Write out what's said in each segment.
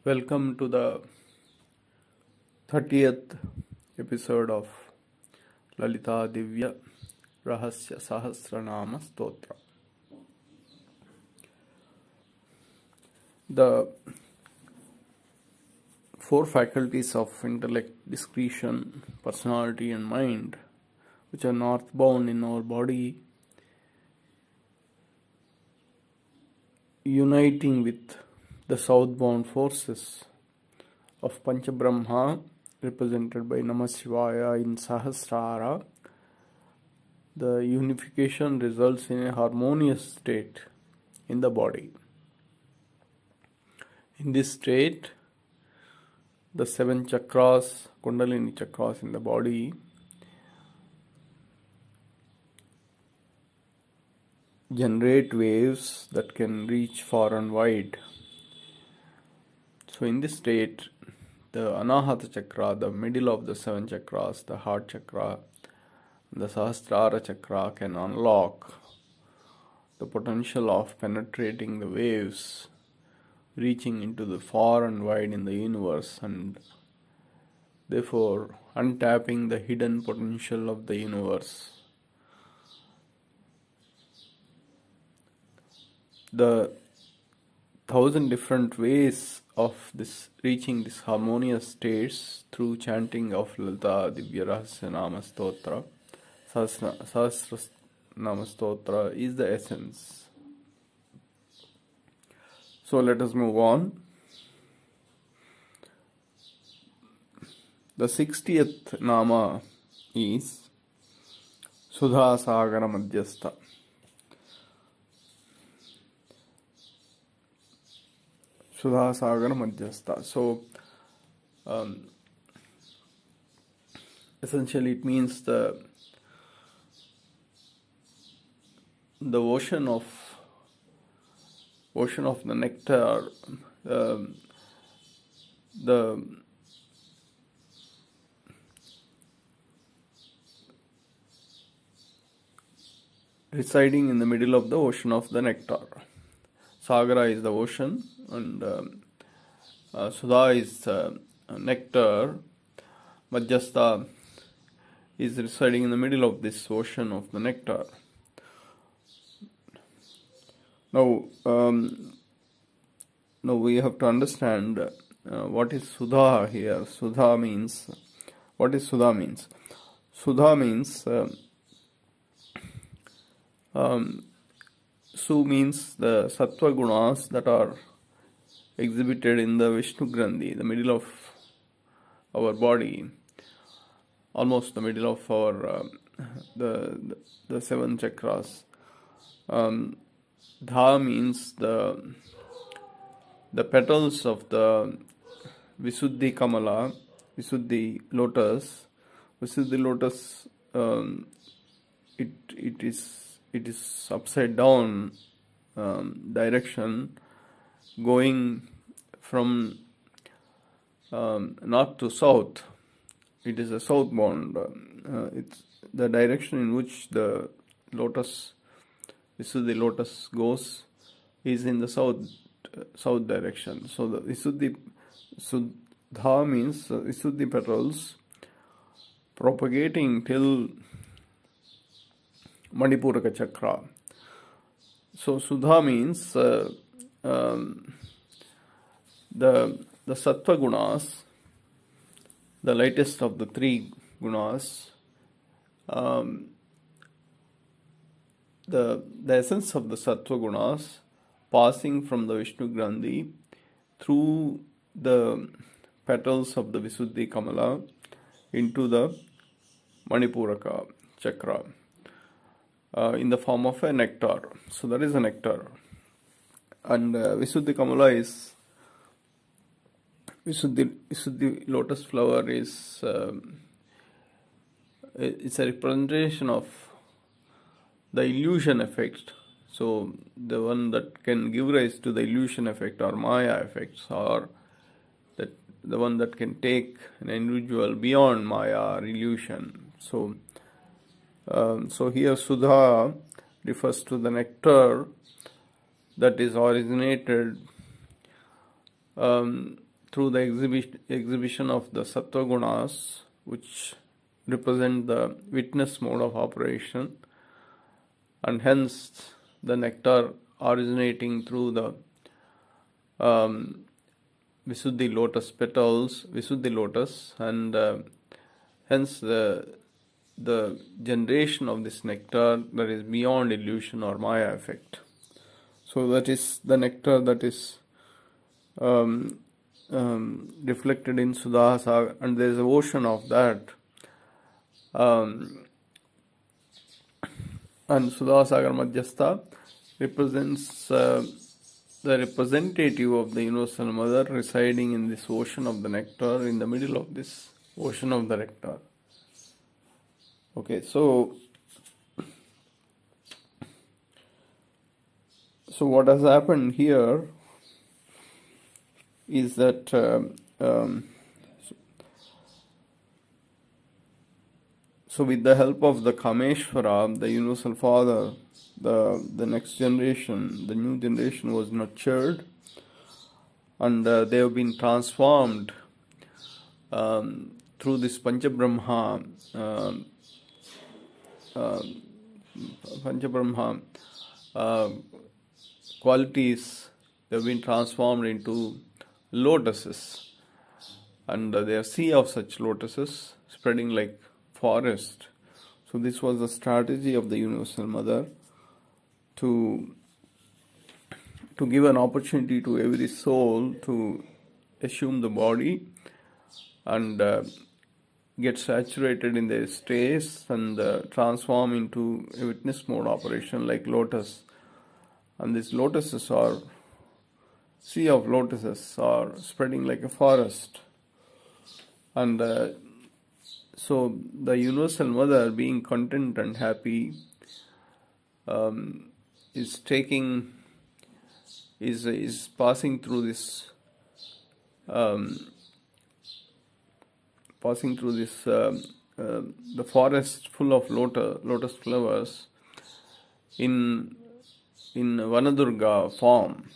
Welcome to the 30th episode of Lalitha Sahasranam Stotra. The four faculties of intellect, discretion, personality and mind, which are northbound in our body, uniting with the southbound forces of Panchabrahma, represented by Namam in Sahasra, the unification results in a harmonious state in the body. In this state, the 7 chakras, Kundalini chakras in the body, generate waves that can reach far and wide. So in this state, the Anahata chakra, the middle of the 7 chakras, the heart chakra, the Sahasrara chakra can unlock the potential of penetrating the waves, reaching into the far and wide in the universe, and therefore untapping the hidden potential of the universe. The 1,000 different ways of this reaching this harmonious states through chanting of Lalitha Sahasranaam Stotra, Sahasranam Stotra is the essence. So let us move on. The 60th Nama is Sudha Sagara Madhyastha. Sudha Sagara Madhyastha. So, essentially it means the ocean of the nectar, the residing in the middle of the ocean of the nectar. Sagara is the ocean, and Sudha is nectar. Madhyastha is residing in the middle of this ocean of the nectar. Now we have to understand what is Sudha here. Sudha means, what is Sudha means? Sudha means Su means the sattva gunas that are exhibited in the Vishnu Grandhi, the middle of our body, almost the middle of our the 7 chakras. Dha means the petals of the Visuddhi Kamala, Visuddhi lotus. Visuddhi lotus, it is upside down direction, going from north to south. It is a southbound. It's the direction in which the lotus, Visuddhi lotus, goes is in the south direction. So the Visuddhi Sudha means Visuddhi petals propagating till Manipuraka chakra. So Sudha means the sattva gunas, the lightest of the 3 gunas. The essence of the sattva gunas passing from the Vishnu Grandhi through the petals of the Visuddhi Kamala into the Manipuraka chakra, in the form of a nectar. So that is a nectar. And Visuddhi Kamala is Visuddhi lotus flower is it's a representation of the illusion effect. So the one that can give rise to the illusion effect or Maya effects, or that the one that can take an individual beyond Maya or illusion. So here Sudha refers to the nectar that is originated through the exhibition of the sattva gunas, which represent the witness mode of operation, and hence the nectar originating through the Visuddhi lotus petals, Visuddhi lotus, and hence the generation of this nectar that is beyond illusion or Maya effect. So that is the nectar that is reflected in Sahasra, and there is an ocean of that. And Sahasra Madhyastha represents the representative of the Universal Mother residing in this ocean of the nectar, in the middle of this ocean of the nectar. Okay, so what has happened here is that so with the help of the Kameshwara, the Universal Father, the next generation, the new generation was nurtured, and they have been transformed through this Panchabrahma qualities. They have been transformed into lotuses, and there are sea of such lotuses spreading like forest. So this was the strategy of the Universal Mother to give an opportunity to every soul to assume the body and get saturated in their states and transform into a witness mode operation like lotus. And these lotuses are sea of lotuses are spreading like a forest. And so the Universal Mother, being content and happy, is passing through this the forest full of lotus flowers in Vanadurga form,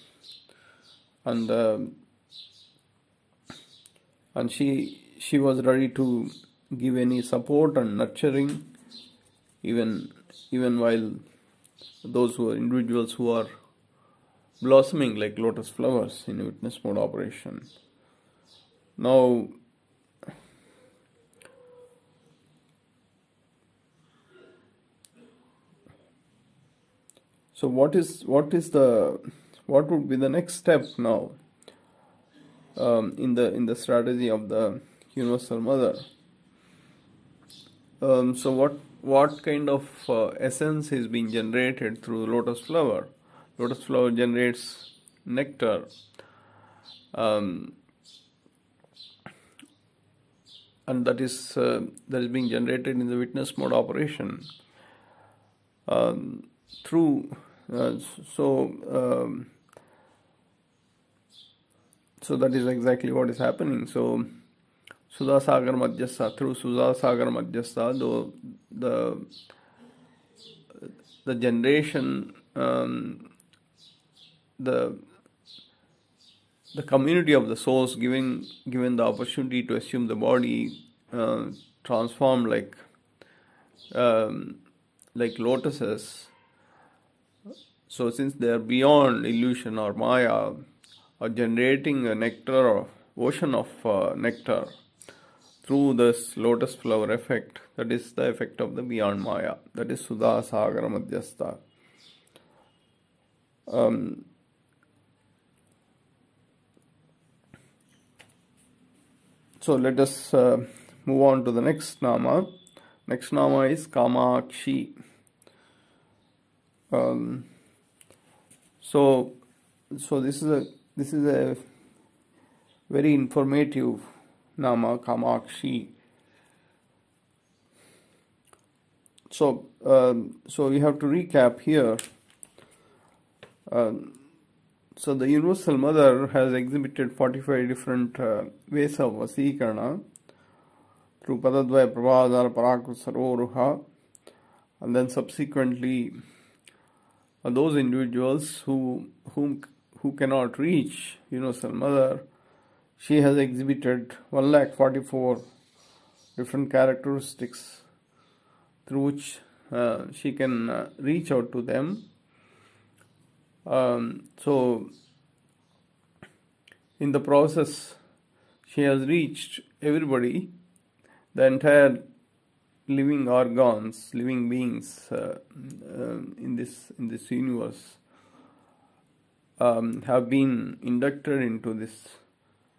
and she was ready to give any support and nurturing, even while those who are individuals who are blossoming like lotus flowers in a witness mode operation. Now, so what would be the next step now in the strategy of the Universal Mother? So what kind of essence is being generated through the lotus flower? Lotus flower generates nectar, and that is being generated in the witness mode operation through. So that is exactly what is happening. So Sudhasagar Madhyastha, through Sudhasagar Madhyastha, the generation, the community of the souls given the opportunity to assume the body, transformed like lotuses. So since they are beyond illusion or Maya, are generating a nectar or ocean of nectar through this lotus flower effect. That is the effect of the beyond Maya. That is Sudha Sagara Madhyastha. So let us move on to the next Nama. Next Nama is Kaamakshi. So this is a very informative Nama, Kaamakshi. So we have to recap here. So the Universal Mother has exhibited 45 different ways of Vasikarana through Padadvaya Prabhadara Parakut Saroruha, and then subsequently those individuals who cannot reach Universal Mother she has exhibited 144 different characteristics through which she can reach out to them. So in the process, she has reached everybody, the entire living organs, living beings in this universe have been inducted into this,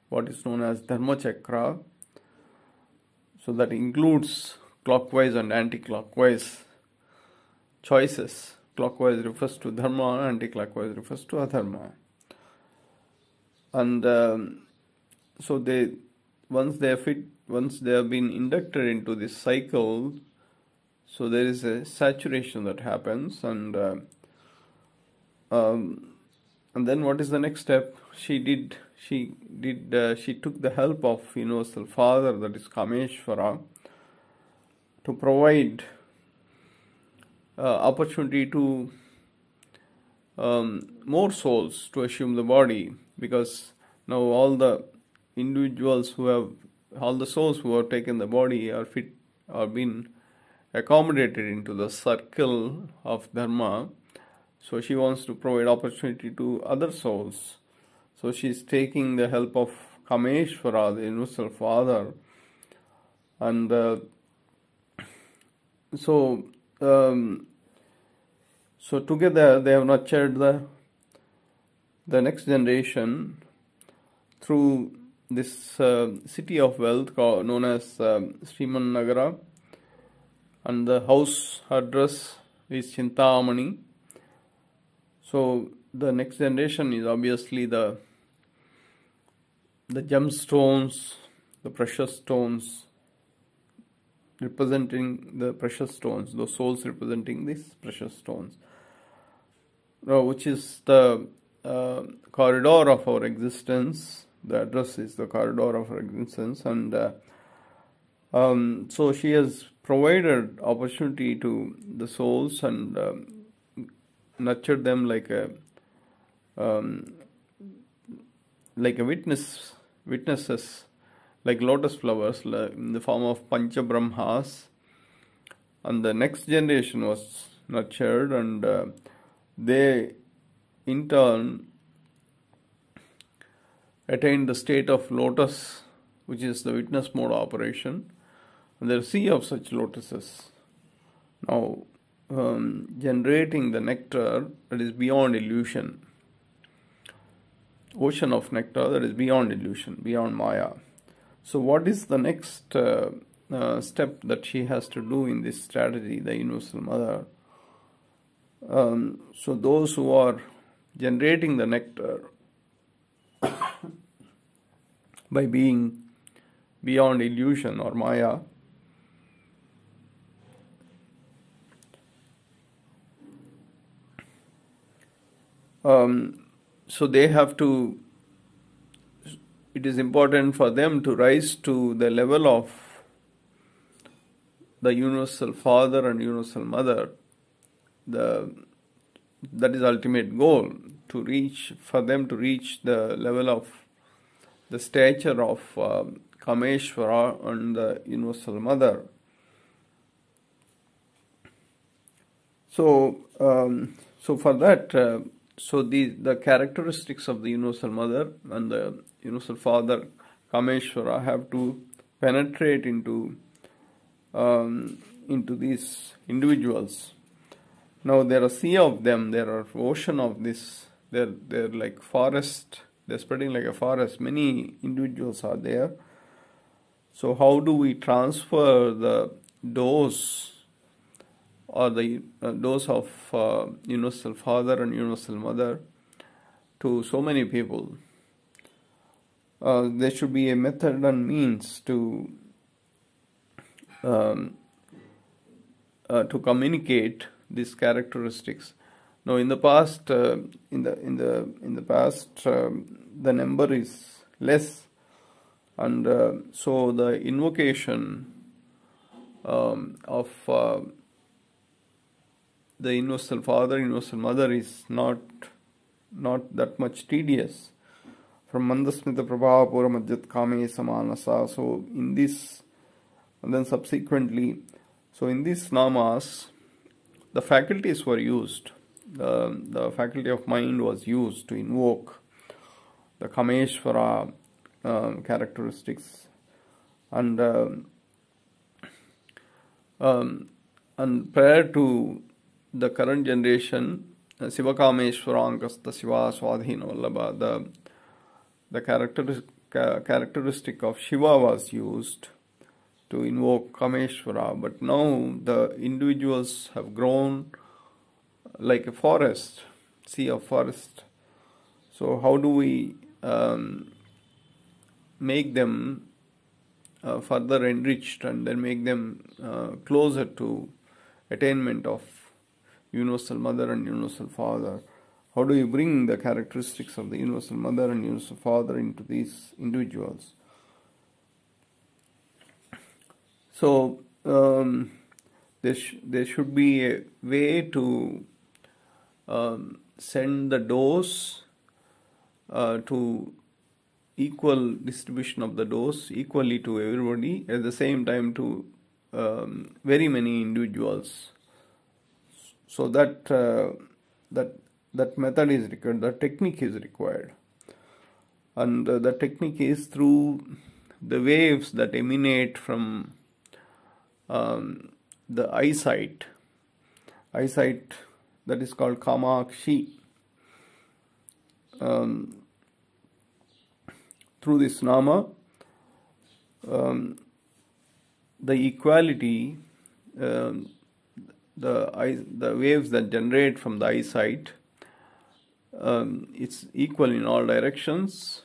what is known as Dharma Chakra. So that includes clockwise and anti-clockwise choices. Clockwise refers to dharma, anti-clockwise refers to adharma. And so once they have been inducted into this cycle, so there is a saturation that happens, and then what is the next step? She took the help of Universal Father, that is Kameshwara, to provide opportunity to more souls to assume the body, because now all the souls who have taken the body are been accommodated into the circle of Dharma. So she wants to provide opportunity to other souls. So she is taking the help of Kameshwara, the Universal Father, and so together they have nurtured the next generation through this city of wealth known as Sriman Nagara, and the house address is Chintamani. So the next generation is obviously the gemstones, the precious stones, representing the precious stones, those souls representing these precious stones, which is the corridor of our existence. The address is the corridor of our existence, and so she has provided opportunity to the souls and nurtured them like a witnesses, like lotus flowers, in the form of Pancha Brahmas. And the next generation was nurtured, and they in turn attained the state of lotus, which is the witness mode operation. And there are a sea of such lotuses now generating the nectar that is beyond illusion. Ocean of nectar that is beyond illusion, beyond Maya. So what is the next step that she has to do in this strategy, the Universal Mother? So those who are generating the nectar by being beyond illusion or Maya, so they have to, it is important for them to rise to the level of the Universal Father and Universal Mother. That is ultimate goal, for them to reach the level of the stature of Kameshwara and the Universal Mother. So for that, the characteristics of the Universal Mother and the Universal Father Kameshwara have to penetrate into these individuals. Now there are a sea of them, there are ocean of this, they're like forest, they're spreading like a forest, many individuals are there. So how do we transfer the dose or the dose of Universal Father and Universal Mother to so many people? There should be a method and means to communicate these characteristics. Now, in the past, the number is less, and so the invocation of the Universal Father, Universal Mother is not that much tedious. from Mandasmita Prabha Pura Madhyat Kame Samanasa. So in this, and then subsequently, so in these namas, the faculties were used. The faculty of mind was used to invoke the Kameshvara characteristics, and prior to the current generation, Siva Kameshvarankasta Siva Swadhina Vallabha, the characteristic of Shiva was used to invoke Kameshvara, but now the individuals have grown like a forest, sea of forest. So how do we make them further enriched and then make them closer to attainment of Universal Mother and Universal Father? How do you bring the characteristics of the Universal Mother and Universal Father into these individuals? So there should be a way to send the dose to equal distribution of the dose equally to everybody, at the same time to very many individuals. So that method is required, the technique is required, and the technique is through the waves that emanate from the eyesight that is called Kaamakshi. Through this nama, the equality, the waves that generate from the eyesight, it's equal in all directions,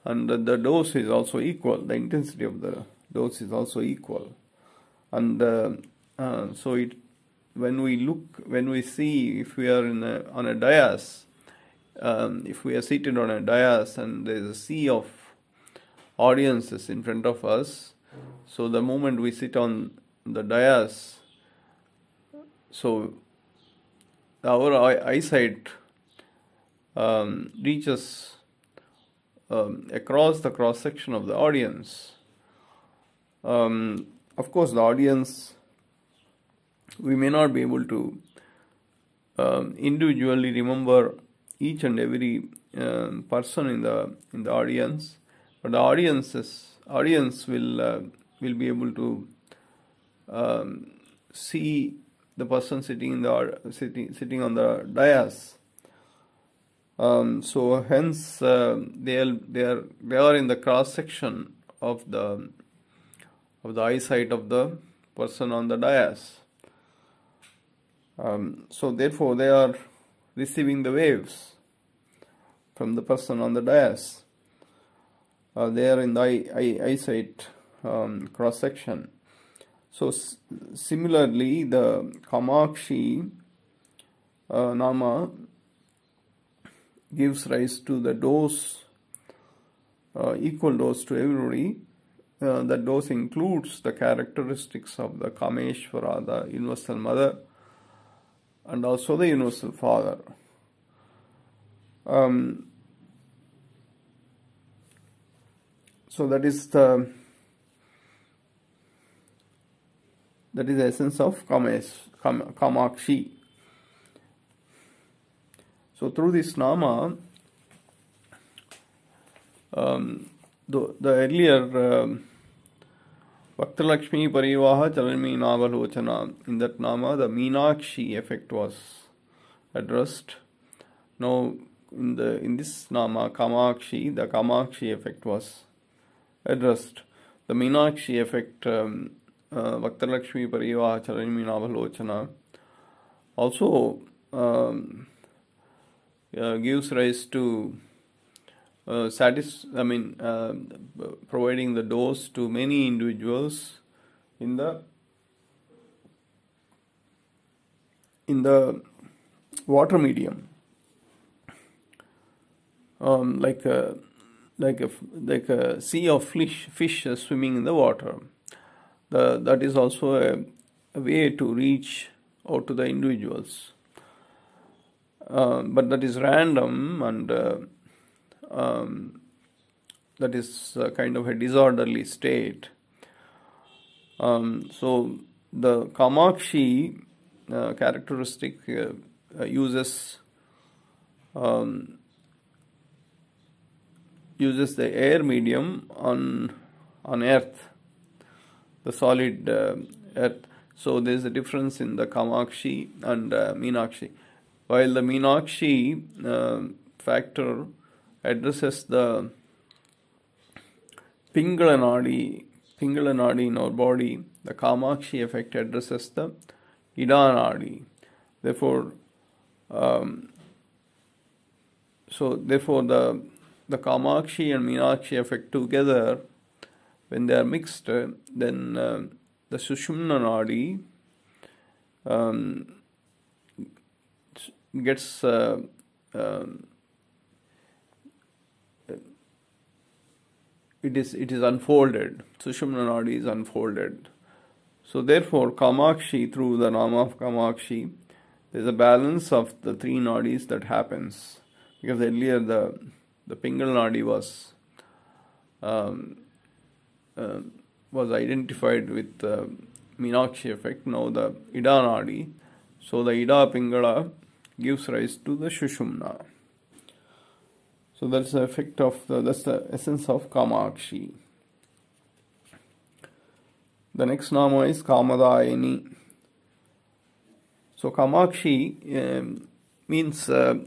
and the dose is also equal. The intensity of the dose is also equal, and so when we see, if we are on a dais, if we are seated on a dais and there is a sea of audiences in front of us, so the moment we sit on the dais, so our eyesight reaches across the cross section of the audience. Of course, the audience, we may not be able to individually remember each and every person in the audience, but the audience will be able to see the person sitting on the dais. So hence they are in the cross section of the eyesight of the person on the dais. So therefore they are receiving the waves from the person on the dais. They are in the eyesight cross section. So similarly, the Kaamakshi nama gives rise to the dose, equal dose to everybody. That dose includes the characteristics of the Kameshvara, the Universal Mother, and also the Universal Father. So that is the essence of Kaamakshi. So through this nama, the earlier Bhaktalakshmi Parivaha Chalanmi Navalochana, in that nama the meenakshi effect was addressed. Now in this nama Kaamakshi, the Kaamakshi effect was addressed. The meenakshi effect, Bhaktalakshmi Parivaha Chalanmi Navalochana, also gives rise to providing the dose to many individuals in the water medium, like a sea of fish swimming in the water. That is also a way to reach out to the individuals, but that is random, and that is kind of a disorderly state. So the Kaamakshi characteristic uses the air medium on earth, the solid earth. So there is a difference in the Kaamakshi and Meenakshi. While the Meenakshi factor addresses the pingala nadi in our body, the Kaamakshi effect addresses the ida nadi. Therefore, the Kaamakshi and Meenakshi effect together, when they are mixed, then the Sushumna nadi gets it is unfolded. Sushumna nadi is unfolded. So therefore, Kaamakshi, through the Nama of Kaamakshi, there is a balance of the three nadis that happens. Because earlier the Pingala nadi was identified with the Meenakshi effect. Now the ida nadi. So the ida Pingala gives rise to the Sushumna. So that's the effect of that's the essence of Kaamakshi. The next Nama is Kamadayini. So Kaamakshi means the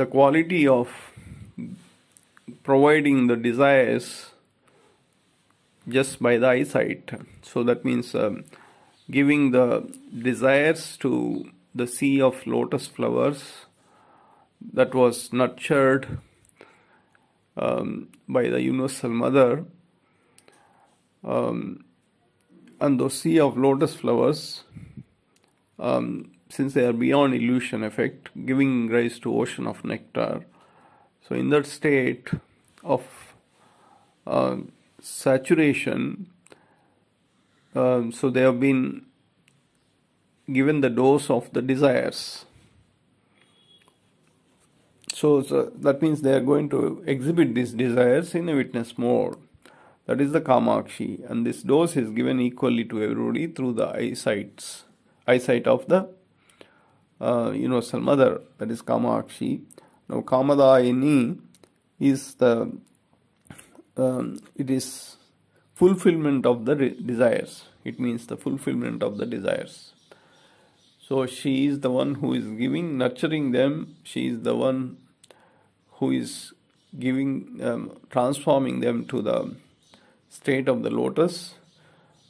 quality of providing the desires just by the eyesight. So that means giving the desires to the sea of lotus flowers that was nurtured by the Universal Mother, and those sea of lotus flowers, since they are beyond illusion effect, giving rise to ocean of nectar. So in that state of saturation, so they have been given the dose of the desires. So that means they are going to exhibit these desires in a witness mode. That is the Kaamakshi, and this dose is given equally to everybody through the eyesight of the Universal Mother. That is Kaamakshi. Now Kamadayini is it is fulfillment of the desires. It means the fulfillment of the desires. So she is the one who is giving, nurturing them. She is the one who is giving, transforming them to the state of the lotus,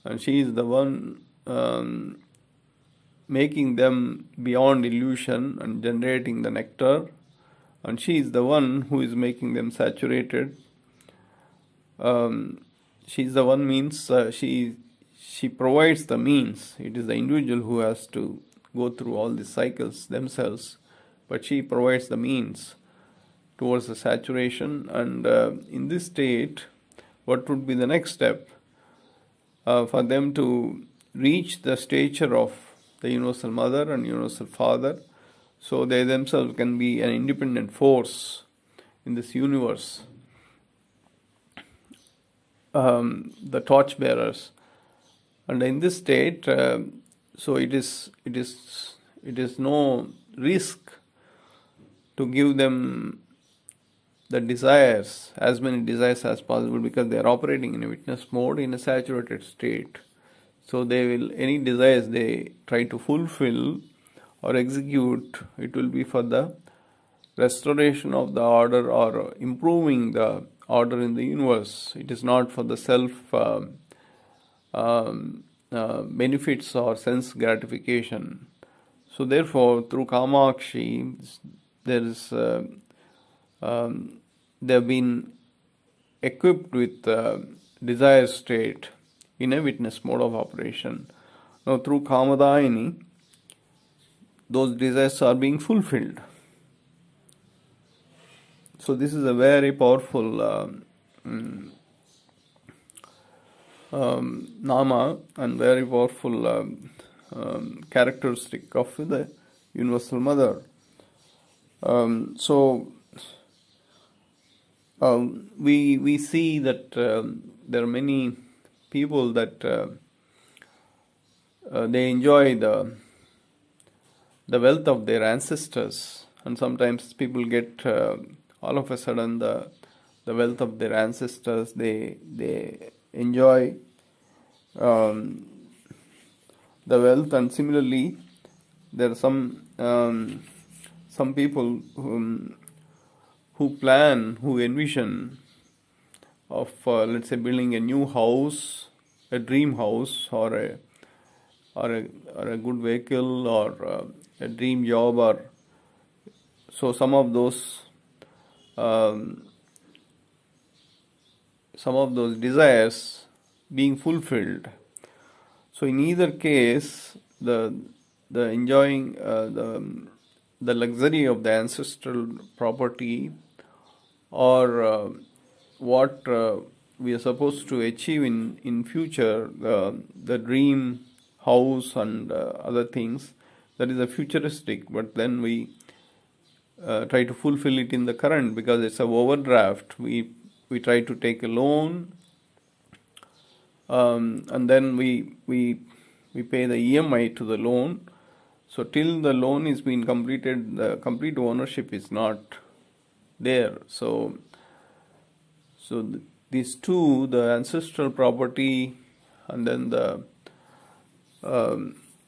and she is the one making them beyond illusion and generating the nectar, and she is the one who is making them saturated. She is the one means she provides the means. It is the individual who has to go through all these cycles themselves, but she provides the means towards the saturation. And in this state, what would be the next step for them to reach the stature of the Universal Mother and Universal Father, so they themselves can be an independent force in this universe, the torchbearers. And in this state, so it is no risk to give them the desires, as many desires as possible, because they are operating in a witness mode in a saturated state. So they will, any desires they try to fulfill or execute, it will be for the restoration of the order or improving the order in the universe. It is not for the self benefits or sense gratification. So therefore, through Kaamakshi, they have been equipped with desire state in a witness mode of operation. Now through Kamadayini, those desires are being fulfilled. So this is a very powerful Nama and very powerful characteristic of the Universal Mother. We see that there are many people that they enjoy the wealth of their ancestors, and sometimes people get all of a sudden the wealth of their ancestors. They enjoy the wealth, and similarly there are some people who envision of let's say building a new house, a dream house, or a good vehicle, or a dream job, or so some of those desires being fulfilled. So in either case, the enjoying the luxury of the ancestral property, or what we are supposed to achieve in future, the dream house and other things, that is a futuristic, but then we try to fulfill it in the current because it's an overdraft. We try to take a loan, and then we pay the EMI to the loan. So till the loan is being completed, the complete ownership is not there. So these two, the ancestral property and then the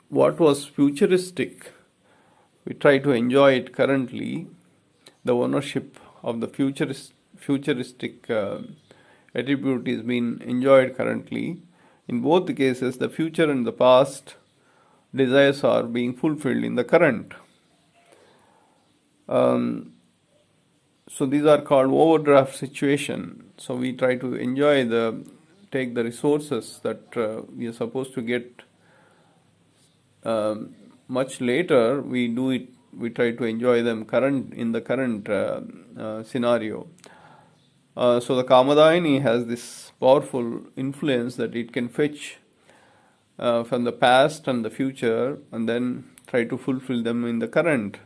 what was futuristic, we try to enjoy it currently. The ownership of the futuristic attribute is being enjoyed currently. In both the cases, the future and the past desires are being fulfilled in the current. So these are called overdraft situation. So we try to take the resources that we are supposed to get much later. We try to enjoy them in the current scenario. So the Kamadayini has this powerful influence that it can fetch from the past and the future and then try to fulfill them in the current,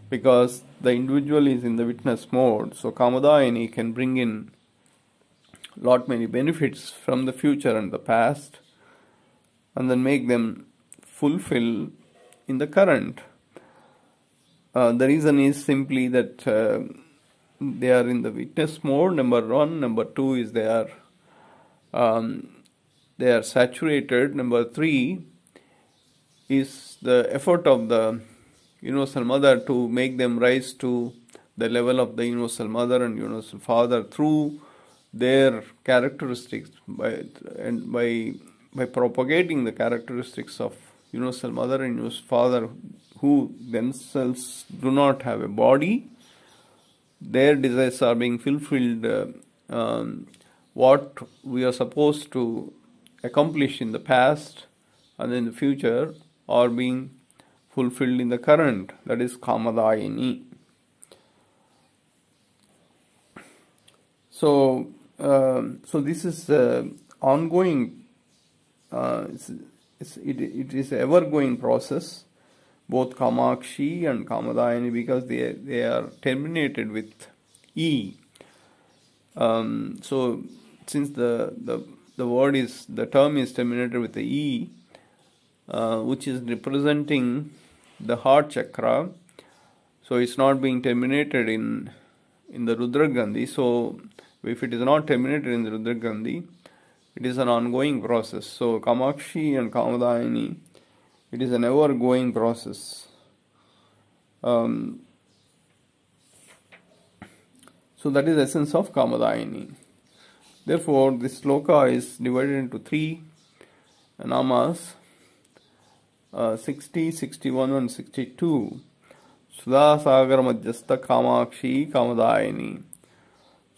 because the individual is in the witness mode. So Kamadayini can bring in lot many benefits from the future and the past and then make them fulfill in the current. The reason is simply that they are in the witness mode, number one. Number two is they are saturated. Number three is the effort of the Universal Mother to make them rise to the level of the Universal Mother and Universal Father through their characteristics, by propagating the characteristics of Universal Mother and Universal Father, who themselves do not have a body. Their desires are being fulfilled. What we are supposed to accomplish in the past and in the future are being fulfilled in the current. That is Kamadayini. So this is ongoing. It is an ever-going process, both Kaamakshi and Kamadayini, because they are terminated with E. So since the term is terminated with the E, which is representing the heart chakra, so it's not being terminated in the Rudra Gandhi. So if it is not terminated in the Rudra Gandhi, it is an ongoing process. So Kaamakshi and Kamadayini, it is an ever-going process. So that is the essence of Kamadayini. Therefore, this sloka is divided into three namas, 60, 61 and 62. Sudha Sagar Madhyastha Kaamakshi Kamadayini.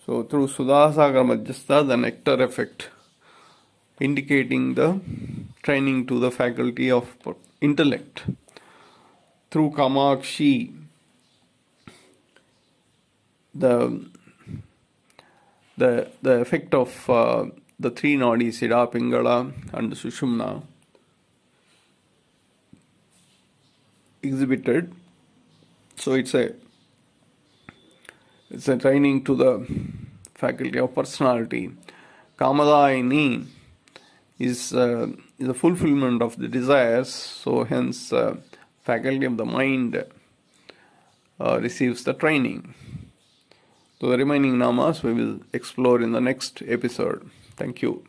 So through Sudha Sagar Madhyastha, the nectar effect, indicating the training to the faculty of intellect. Through Kaamakshi, the effect of the three nadis, sara, pingala and sushumna, exhibited. So it's a training to the faculty of personality. Kamadayini is the fulfillment of the desires. So hence faculty of the mind receives the training. So the remaining namas we will explore in the next episode. Thank you.